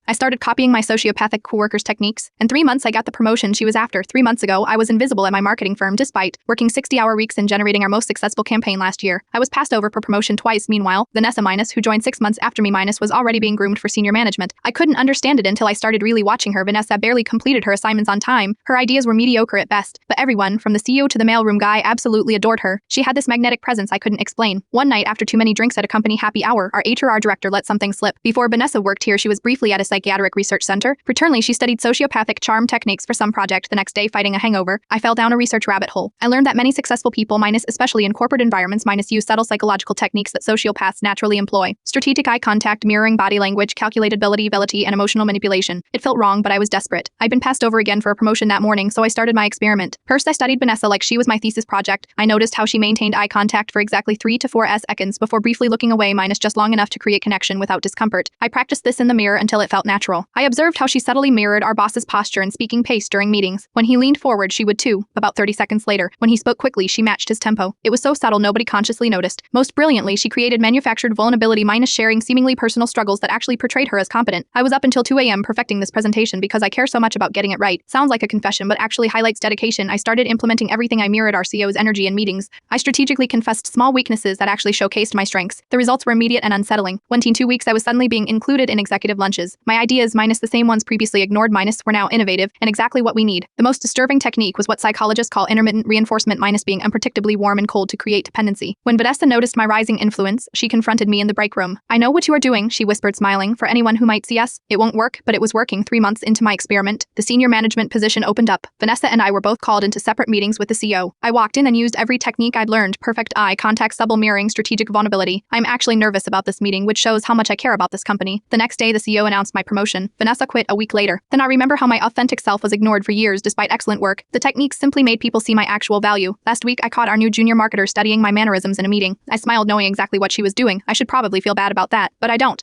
I started copying my sociopathic coworker's techniques. In 3 months, I got the promotion she was after. 3 months ago, I was invisible at my marketing firm despite working 60-hour weeks and generating our most successful campaign last year. I was passed over for promotion twice. Meanwhile, Vanessa minus, who joined 6 months after me minus, was already being groomed for senior management. I couldn't understand it until I started really watching her. Vanessa barely completed her assignments on time. Her ideas were mediocre at best, but everyone, from the CEO to the mailroom guy, absolutely adored her. She had this magnetic presence I couldn't explain. One night, after too many drinks at a company happy hour, our HR director let something slip. Before Vanessa worked here, she was briefly at a psychiatric research center. Fraternally, she studied sociopathic charm techniques for some project. The next day, fighting a hangover, I fell down a research rabbit hole. I learned that many successful people minus, especially in corporate environments minus, use subtle psychological techniques that sociopaths naturally employ. Strategic eye contact, mirroring body language, calculated ability, and emotional manipulation. It felt wrong, but I was desperate. I'd been passed over again for a promotion that morning, so I started my experiment. First, I studied Vanessa like she was my thesis project. I noticed how she maintained eye contact for exactly 3 to 4 seconds before briefly looking away minus, just long enough to create connection without discomfort. I practiced this in the mirror until it felt natural. I observed how she subtly mirrored our boss's posture and speaking pace during meetings. When he leaned forward, she would too. About 30 seconds later, when he spoke quickly, she matched his tempo. It was so subtle nobody consciously noticed. Most brilliantly, she created manufactured vulnerability minus, sharing seemingly personal struggles that actually portrayed her as competent. I was up until 2 a.m. perfecting this presentation because I care so much about getting it right. Sounds like a confession, but actually highlights dedication. I started implementing everything. I mirrored our CEO's energy in meetings. I strategically confessed small weaknesses that actually showcased my strengths. The results were immediate and unsettling. Within 2 weeks, I was suddenly being included in executive lunches. My ideas minus, the same ones previously ignored minus, were now innovative and exactly what we need. The most disturbing technique was what psychologists call intermittent reinforcement minus, being unpredictably warm and cold to create dependency. When Vanessa noticed my rising influence, she confronted me in the break room. "I know what you are doing," she whispered, smiling. "For anyone who might see us, it won't work," but it was working. 3 months into my experiment, the senior management position opened up. Vanessa and I were both called into separate meetings with the CEO. I walked in and used every technique I'd learned: perfect eye contact, subtle mirroring, strategic vulnerability. I'm actually nervous about this meeting, which shows how much I care about this company. The next day, the CEO announced my promotion. Vanessa quit a week later. Then I remember how my authentic self was ignored for years despite excellent work. The techniques simply made people see my actual value. Last week, I caught our new junior marketer studying my mannerisms in a meeting. I smiled knowing exactly what she was doing. I should probably feel bad about that, but I don't.